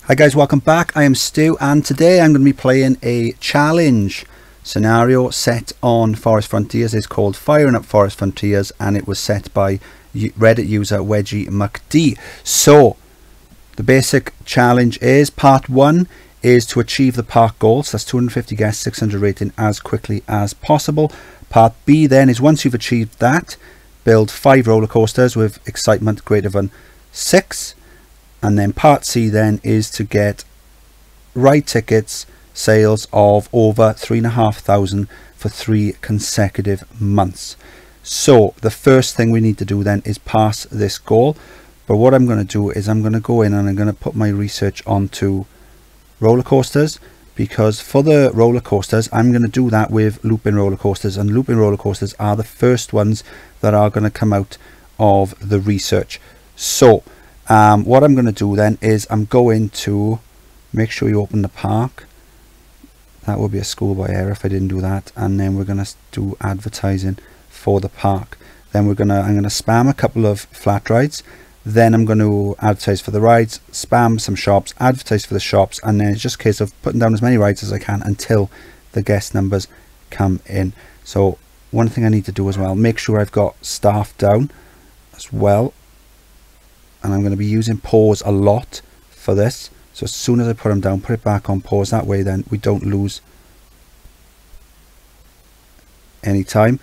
Hi guys, welcome back. I am Stu and today I'm going to be playing a challenge scenario set on Forest Frontiers. It's called Firing Up Forest Frontiers and it was set by Reddit user Wedgie McD. So the basic challenge is part 1 is to achieve the park goals. That's 250 guests, 600 rating as quickly as possible. Part B then is once you've achieved that, build 5 roller coasters with excitement greater than 6. And then part C then is to get ride tickets sales of over 3,500 for 3 consecutive months. So the first thing we need to do then is pass this goal. But what I'm going to do is I'm going to go in and I'm going to put my research onto roller coasters, because for the roller coasters I'm going to do that with looping roller coasters, and looping roller coasters are the first ones that are going to come out of the research. So what I'm going to do then is I'm going to make sure you open the park. That would be a schoolboy error if I didn't do that. And then we're going to do advertising for the park. Then I'm going to spam a couple of flat rides. Then I'm going to advertise for the rides, spam some shops, advertise for the shops, and then it's just a case of putting down as many rides as I can until the guest numbers come in. So one thing I need to do as well, make sure I've got staff down as well. And I'm going to be using pause a lot for this. So as soon as I put them down, put it back on pause. That way then we don't lose any time.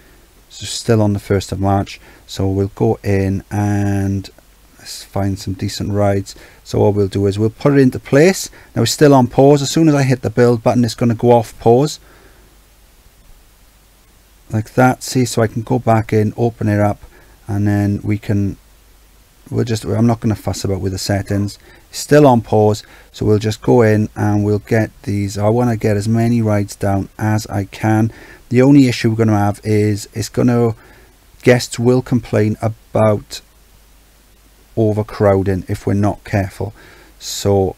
So still on the 1st of March. So we'll go in and let's find some decent rides. So what we'll do is we'll put it into place. Now it's still on pause. As soon as I hit the build button, it's going to go off pause. Like that. See, so I can go back in, open it up, and then we can... I'm not going to fuss about with the settings. It's still on pause, so we'll just go in and we'll get these. I want to get as many rides down as I can. The only issue we're going to have is guests will complain about overcrowding if we're not careful. So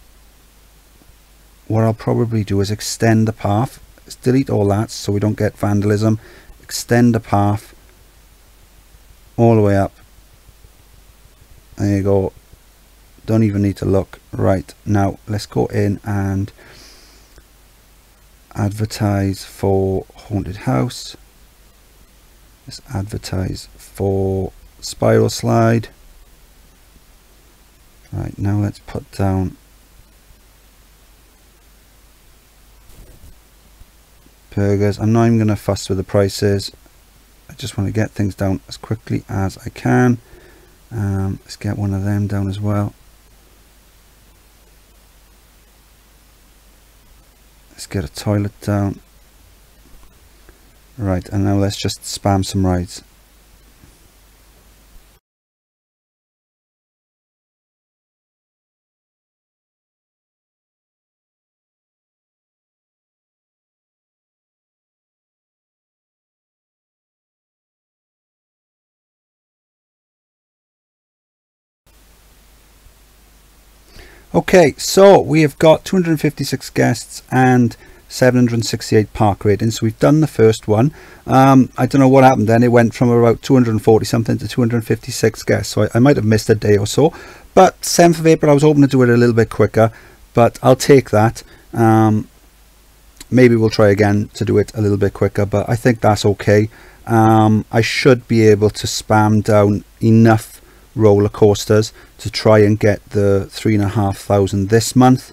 what I'll probably do is extend the path. Let's delete all that so we don't get vandalism. Extend the path all the way up. There you go. Don't even need to look. Right, now let's go in and advertise for haunted house. Let's advertise for spiral slide. Right, now let's put down burgers. I'm not even going to fuss with the prices. I just want to get things down as quickly as I can. Let's get one of them down as well. Let's get a toilet down. Right, and now let's just spam some rides. Okay, so we have got 256 guests and 768 park ratings. So we've done the first one. I don't know what happened then. It went from about 240 something to 256 guests. So I might have missed a day or so. But 7th of April, I was hoping to do it a little bit quicker. But I'll take that. Maybe we'll try again to do it a little bit quicker. But I think that's okay. I should be able to spam down enough roller coasters to try and get the 3,500 this month.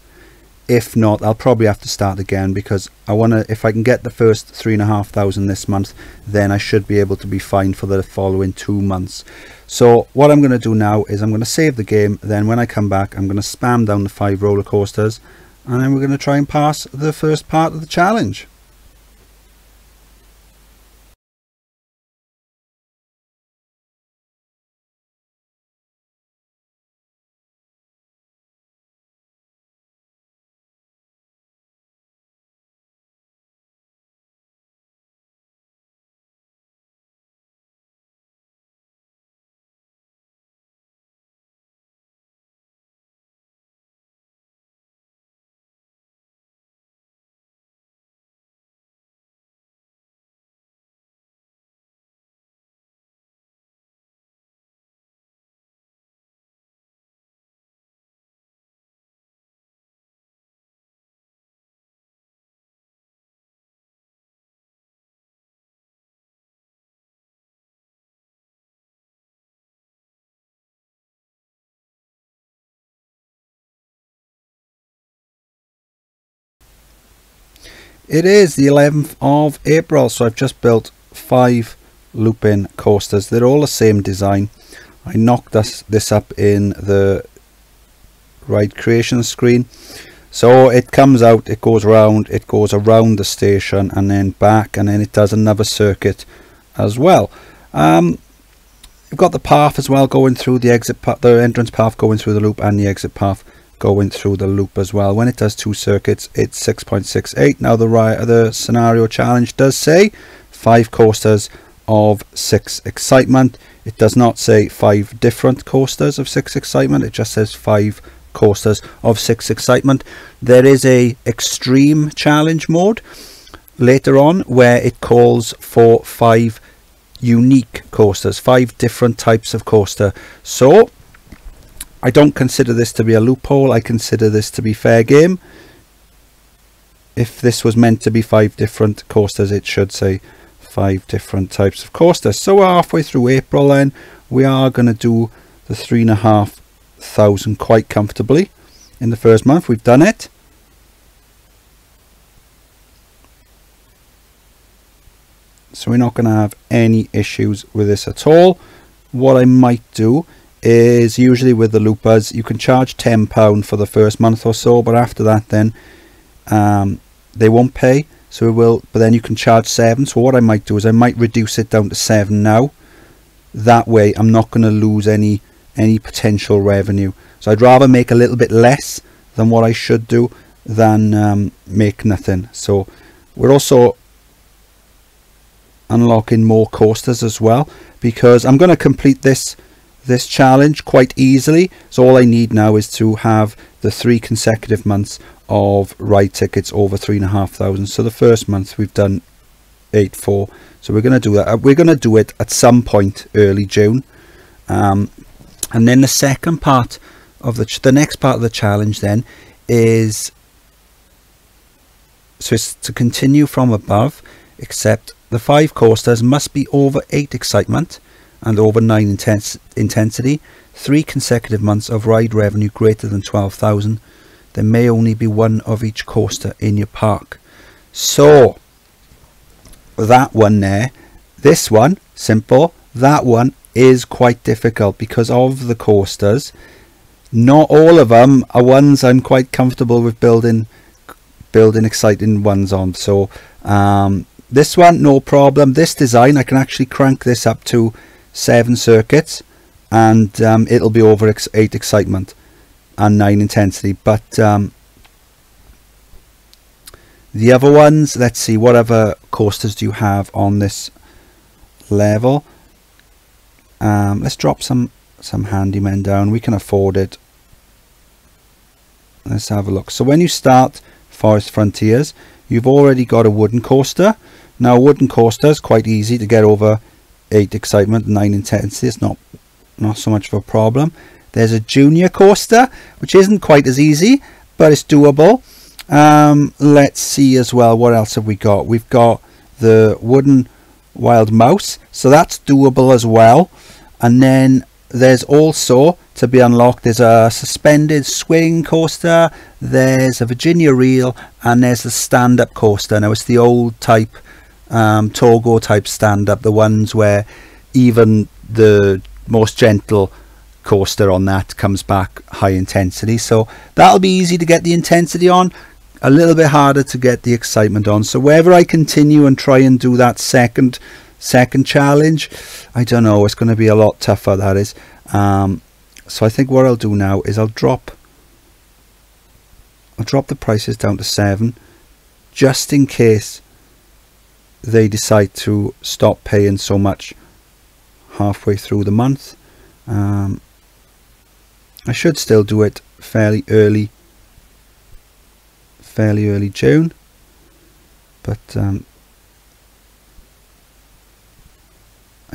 If not, I'll probably have to start again, because I want to, if I can get the first 3,500 this month, then I should be able to be fine for the following 2 months. So what I'm going to do now is I'm going to save the game. Then when I come back, I'm going to spam down the 5 roller coasters, and then we're going to try and pass the first part of the challenge. It is the 11th of April, so I've just built 5 looping coasters. They're all the same design. I knocked this up in the ride creation screen. So it comes out, it goes around the station and then back, and then it does another circuit as well. You've got the path as well going through the exit path, the entrance path going through the loop, and the exit path going through the loop as well. When it does 2 circuits, it's 6.68. Now the scenario challenge does say 5 coasters of 6 excitement. It does not say 5 different coasters of 6 excitement. It just says 5 coasters of 6 excitement. There is a extreme challenge mode later on where it calls for 5 unique coasters, 5 different types of coaster. So I don't consider this to be a loophole. I consider this to be fair game. If this was meant to be 5 different coasters, it should say 5 different types of coasters. So we're halfway through April, then we are going to do the 3,500 quite comfortably in the first month. We've done it. So we're not going to have any issues with this at all. What I might do is, usually with the loopers, you can charge £10 for the first month or so, but after that then they won't pay. So but then you can charge 7. So what I might do is I might reduce it down to 7 now. That way I'm not going to lose any potential revenue. So I'd rather make a little bit less than what I should do than make nothing. So we're also unlocking more coasters as well, because I'm going to complete this challenge quite easily. So all I need now is to have the 3 consecutive months of ride tickets over 3,500. So the first month we've done 8.4. So we're going to do that. We're going to do it at some point early June, and then the second part of the next part of the challenge then is, so it's to continue from above, except the 5 coasters must be over 8 excitement and over 9 intensity, 3 consecutive months of ride revenue greater than 12,000. There may only be 1 of each coaster in your park. So that one there, this one simple, that one is quite difficult because of the coasters. Not all of them are ones I'm quite comfortable with building exciting ones on. So this one, no problem. This design, I can actually crank this up to 7 circuits and it'll be over 8 excitement and 9 intensity. But the other ones, let's see, what other coasters do you have on this level? Let's drop some handymen down. We can afford it. Let's have a look. So when you start Forest Frontiers, you've already got a wooden coaster. Now, a wooden coaster is quite easy to get over 8 excitement, 9 intensity. It's not so much of a problem. There's a junior coaster, which isn't quite as easy, but it's doable. Let's see as well, what else have we got? We've got the wooden wild mouse, so that's doable as well. And then there's also, to be unlocked, there's a suspended swing coaster, there's a Virginia reel, and there's the stand-up coaster. Now it's the old type Togo type stand-up, the ones where even the most gentle coaster on that comes back high intensity. So that'll be easy to get the intensity on, a little bit harder to get the excitement on. So wherever I continue and try and do that second challenge, I don't know, it's going to be a lot tougher, that is. So I think what I'll do now is I'll drop the prices down to 7, just in case they decide to stop paying so much halfway through the month. I should still do it fairly early June, but I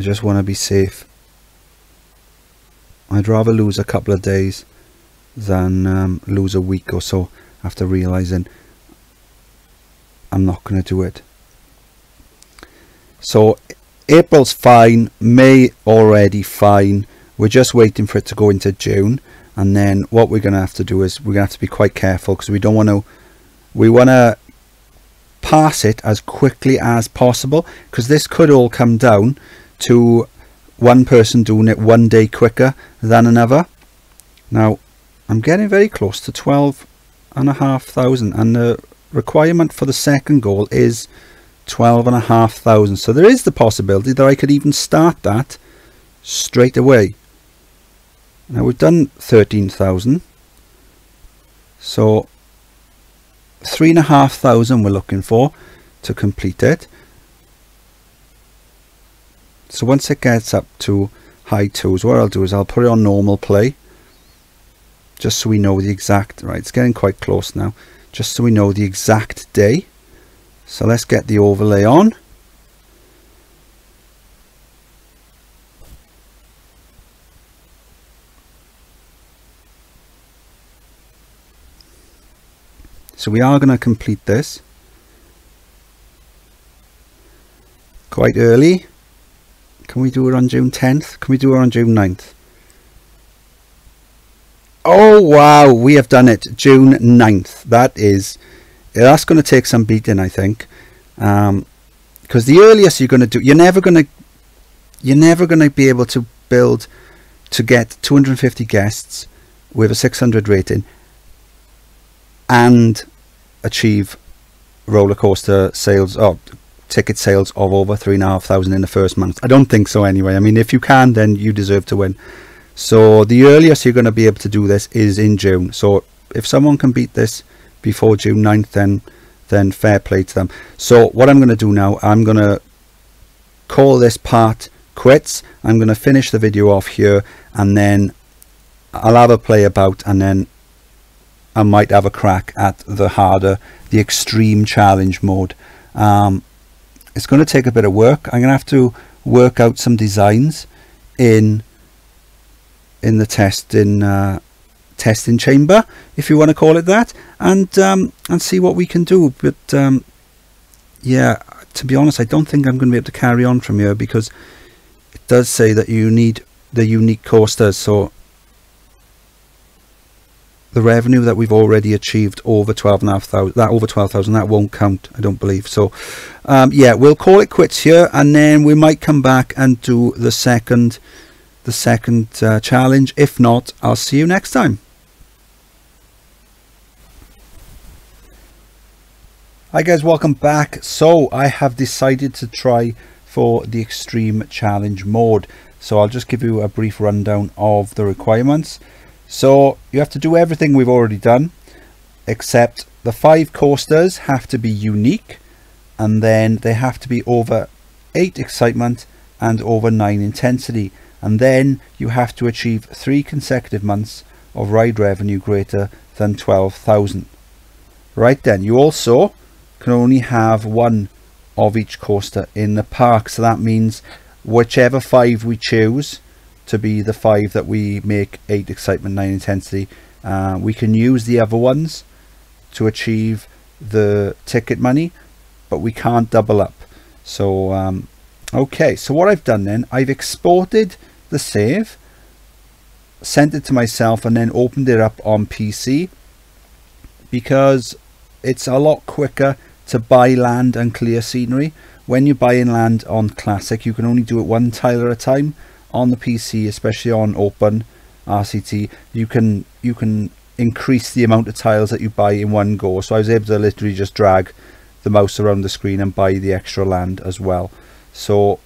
just want to be safe. I'd rather lose a couple of days than lose a week or so after realizing I'm not going to do it. So April's fine, May already fine. We're just waiting for it to go into June, and then what we're going to have to do is we're going to have to be quite careful, because we want to pass it as quickly as possible, because this could all come down to one person doing it one day quicker than another. Now I'm getting very close to 12,500, and the requirement for the second goal is 12,500, so there is the possibility that I could even start that straight away. Now we've done 13,000, so 3,500 we're looking for to complete it. So once it gets up to high twos, what I'll do is I'll put it on normal play, just so we know the exact, right, it's getting quite close now, just so we know the exact day. So let's get the overlay on. So we are going to complete this quite early. Can we do it on June 10th? Can we do it on June 9th? Oh wow, we have done it June 9th. That's going to take some beating, I think, because the earliest you're going to do, you're never going to be able to build to get 250 guests with a 600 rating and achieve roller coaster sales or ticket sales of over 3,500 in the first month. I don't think so anyway. I mean, if you can, then you deserve to win. So the earliest you're going to be able to do this is in June. So if someone can beat this before June 9th, then fair play to them. So what I'm going to do now, I'm going to call this part quits. I'm going to finish the video off here, and then I'll have a play about, and then I might have a crack at the extreme challenge mode. It's going to take a bit of work. I'm going to have to work out some designs in the testing chamber, if you want to call it that, and see what we can do. But yeah, to be honest, I don't think I'm going to be able to carry on from here, because it does say that you need the unique coasters. So the revenue that we've already achieved over 12,500, that won't count, I don't believe. So yeah, we'll call it quits here, and then we might come back and do the second challenge. If not, I'll see you next time. Hi guys, welcome back. So I have decided to try for the extreme challenge mode, so I'll just give you a brief rundown of the requirements. So you have to do everything we've already done, except the 5 coasters have to be unique, and then they have to be over 8 excitement and over 9 intensity, and then you have to achieve 3 consecutive months of ride revenue greater than 12,000. Right, then you also can only have 1 of each coaster in the park, so that means whichever 5 we choose to be the 5 that we make 8 excitement, 9 intensity, we can use the other ones to achieve the ticket money, but we can't double up. So okay, so what I've done then, I've exported the save, sent it to myself, and then opened it up on PC, because it's a lot quicker to buy land and clear scenery. When you're buying land on Classic, you can only do it 1 tile at a time. On the PC, especially on open RCT, you can increase the amount of tiles that you buy in one go. So I was able to literally just drag the mouse around the screen and buy the extra land as well. So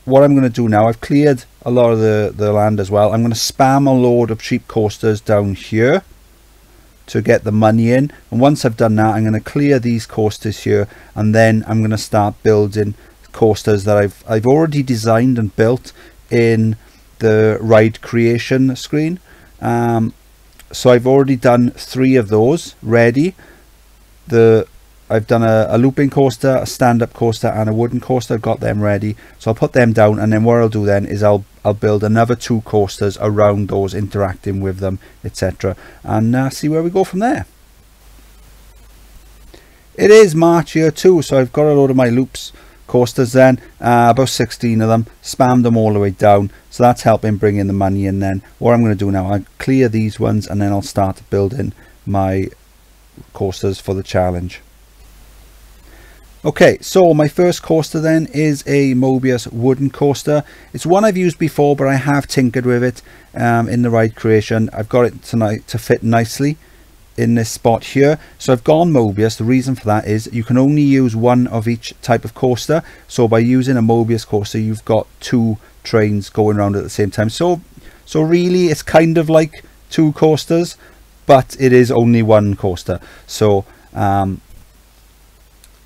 what I'm going to do now, I've cleared a lot of the land as well. I'm going to spam a load of cheap coasters down here to get the money in, and once I've done that, I'm going to clear these coasters here, and then I'm going to start building coasters that I've already designed and built in the ride creation screen. So I've already done 3 of those ready. I've done a looping coaster, a stand-up coaster, and a wooden coaster. I've got them ready, so I'll put them down, and then what I'll do then is I'll build another 2 coasters around those, interacting with them, etc., and see where we go from there. It is March year 2, so I've got a load of my loops coasters then, about 16 of them, spammed them all the way down, so that's helping bring in the money. And then what I'm going to do now, I'll clear these ones, and then I'll start building my coasters for the challenge. Okay, so my first coaster then is a Mobius wooden coaster. It's one I've used before, but I have tinkered with it in the ride creation. I've got it tonight to fit nicely in this spot here, so I've gone Mobius. The reason for that is you can only use one of each type of coaster, so by using a Mobius coaster you've got two trains going around at the same time, so really it's kind of like two coasters, but it is only one coaster. So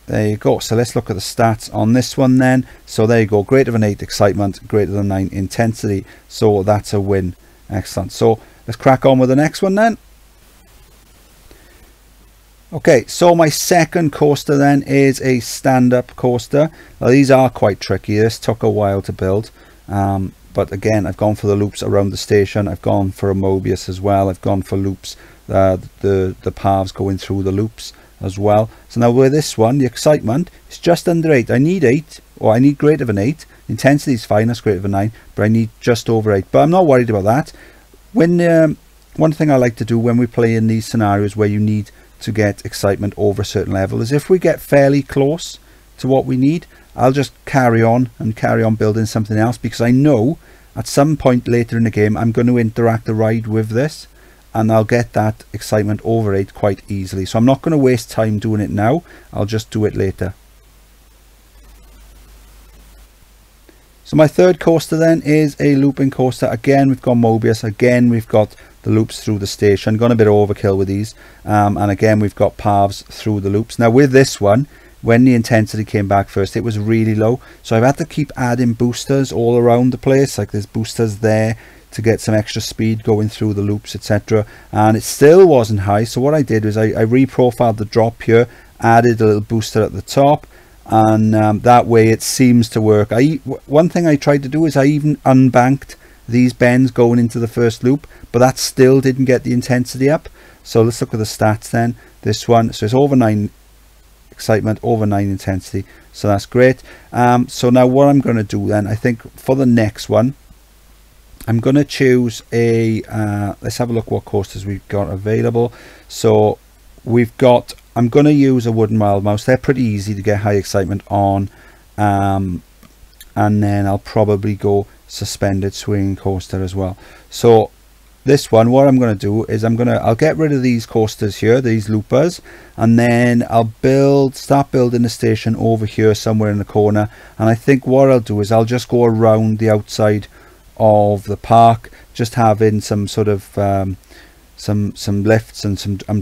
there you go. So let's look at the stats on this one then. So there you go, greater than 8 excitement, greater than 9 intensity, so that's a win. Excellent. So let's crack on with the next one then. Okay, so my second coaster then is a stand-up coaster. Now these are quite tricky. This took a while to build, but again I've gone for the loops around the station. I've gone for a Mobius as well. I've gone for loops, the paths going through the loops as well. So now with this one, the excitement is just under 8. I need 8, or I need greater than 8. Intensity is fine, that's greater than 9, but I need just over 8. But I'm not worried about that. When one thing I like to do when we play in these scenarios where you need to get excitement over a certain level is if we get fairly close to what we need, I'll just carry on building something else, because I know at some point later in the game I'm going to interact the ride with this and I'll get that excitement over 8 quite easily. So I'm not going to waste time doing it now, I'll just do it later. So my third coaster then is a looping coaster. Again we've got Mobius, again we've got the loops through the station. Gone a bit overkill with these, and again we've got paths through the loops. Now with this one, when the intensity came back first, it was really low, so I've had to keep adding boosters all around the place. Like there's boosters there to get some extra speed going through the loops, etc., and it still wasn't high. So what I did was I reprofiled the drop here, added a little booster at the top, and that way it seems to work. One thing I tried to do is I even unbanked these bends going into the first loop, but that still didn't get the intensity up. So let's look at the stats then. This one, so it's over 9 excitement, over 9 intensity, so that's great. So now what I'm going to do then, I think for the next one I'm going to choose a let's have a look what coasters we've got available. So we've got, I'm going to use a wooden wild mouse. They're pretty easy to get high excitement on, and then I'll probably go suspended swinging coaster as well. So this one, what I'm going to do is I'll get rid of these coasters here, these loopers, and then I'll start building the station over here somewhere in the corner. And I think what I'll do is I'll just go around the outside of the park, just having some sort of some lifts and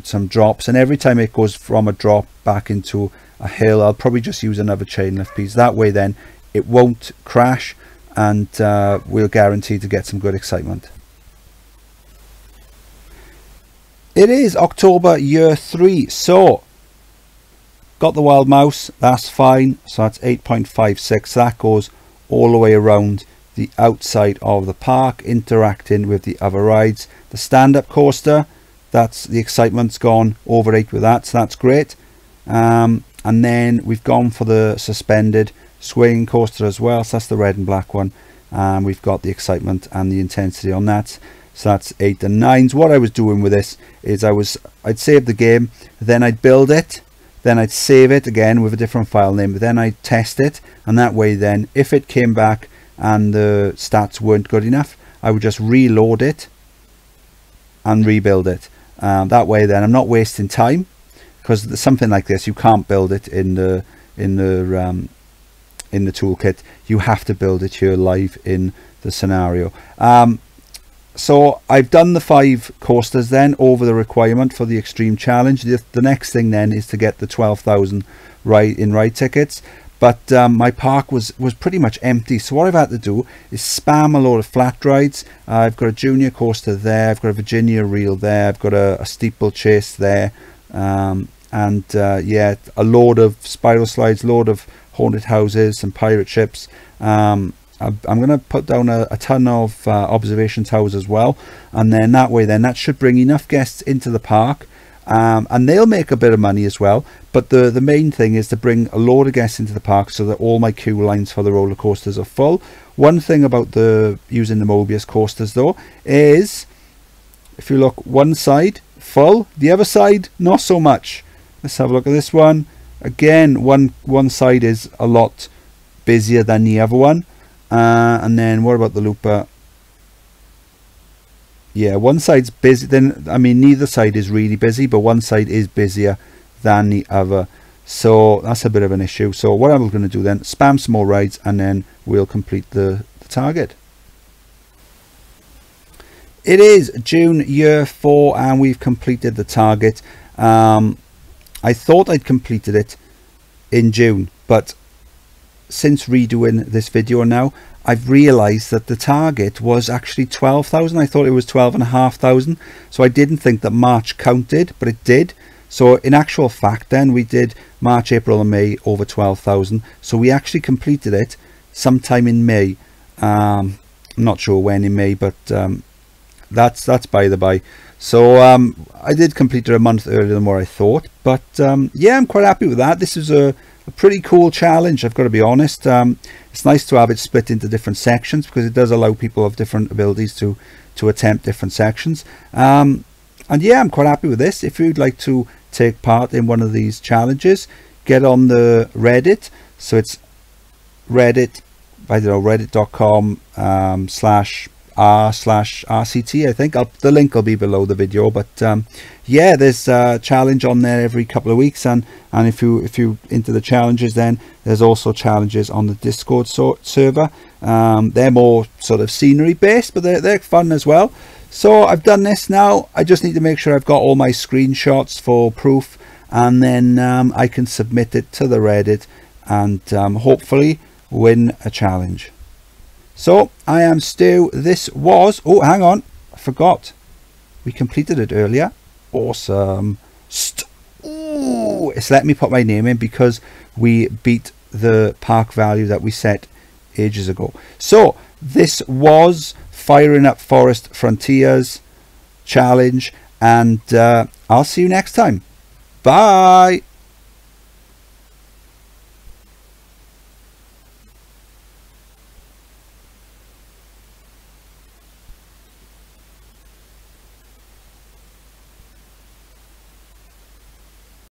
some drops, and every time it goes from a drop back into a hill, I'll probably just use another chain lift piece. That way then it won't crash, and we'll guarantee to get some good excitement. It is October year 3, so got the wild mouse, that's fine. So that's 8.56, that goes all the way around the outside of the park, interacting with the other rides. The stand-up coaster, that's the excitement's gone over 8 with that, so that's great. And then we've gone for the suspended swing coaster as well, so that's the red and black one, and we've got the excitement and the intensity on that, so that's 8 and 9s. What I was doing with this is I'd save the game, then I'd build it, then I'd save it again with a different file name, but then I'd test it, and that way then if it came back and the stats weren't good enough, I would just reload it and rebuild it. That way then I'm not wasting time, because something like this you can't build it in the toolkit, you have to build it here live in the scenario. So I've done the 5 coasters then over the requirement for the extreme challenge. The next thing then is to get the 12,000 ride tickets, but my park was pretty much empty, so what I've had to do is spam a load of flat rides. I've got a junior coaster there, I've got a Virginia reel there, I've got a steeplechase there, and yeah, a load of spiral slides, load of haunted houses, some pirate ships. I'm going to put down a ton of observation towers as well, and then that way then that should bring enough guests into the park, and they'll make a bit of money as well. But the main thing is to bring a load of guests into the park so that all my queue lines for the roller coasters are full. One thing about using the Mobius coasters though is, if you look, one side full, the other side not so much. Let's have a look at this one. again, one side is a lot busier than the other one. And then what about the looper? Yeah, one side's busy. Then I mean, neither side is really busy, but one side is busier than the other, so that's a bit of an issue. So what I'm going to do then, spam some more rides, and then we'll complete the target. It is June year 4 and we've completed the target. I thought I'd completed it in June, but since redoing this video now, I've realized that the target was actually 12,000. I thought it was 12,500, so I didn't think that March counted, but it did. So in actual fact then, we did March, April and May over 12,000, so we actually completed it sometime in May. I'm not sure when in May, but that's by the by. So I did complete it a month earlier than what I thought, but yeah, I'm quite happy with that. This is a pretty cool challenge, I've got to be honest. It's nice to have it split into different sections, because it does allow people of different abilities to attempt different sections. And yeah, I'm quite happy with this. If you'd like to take part in one of these challenges, get on the Reddit. So it's Reddit, I don't know, reddit.com /r/RCT, I think. The link will be below the video, but yeah, there's a challenge on there every couple of weeks, and if you into the challenges, then there's also challenges on the Discord server. They're more sort of scenery based, but they're fun as well. So I've done this now. I just need to make sure I've got all my screenshots for proof, and then I can submit it to the Reddit and hopefully win a challenge. So I am Stu. This was, oh hang on, I forgot, we completed it earlier. Awesome. Ooh, it's let me put my name in because we beat the park value that we set ages ago. So this was Firing Up Forest Frontiers challenge, and I'll see you next time. Bye.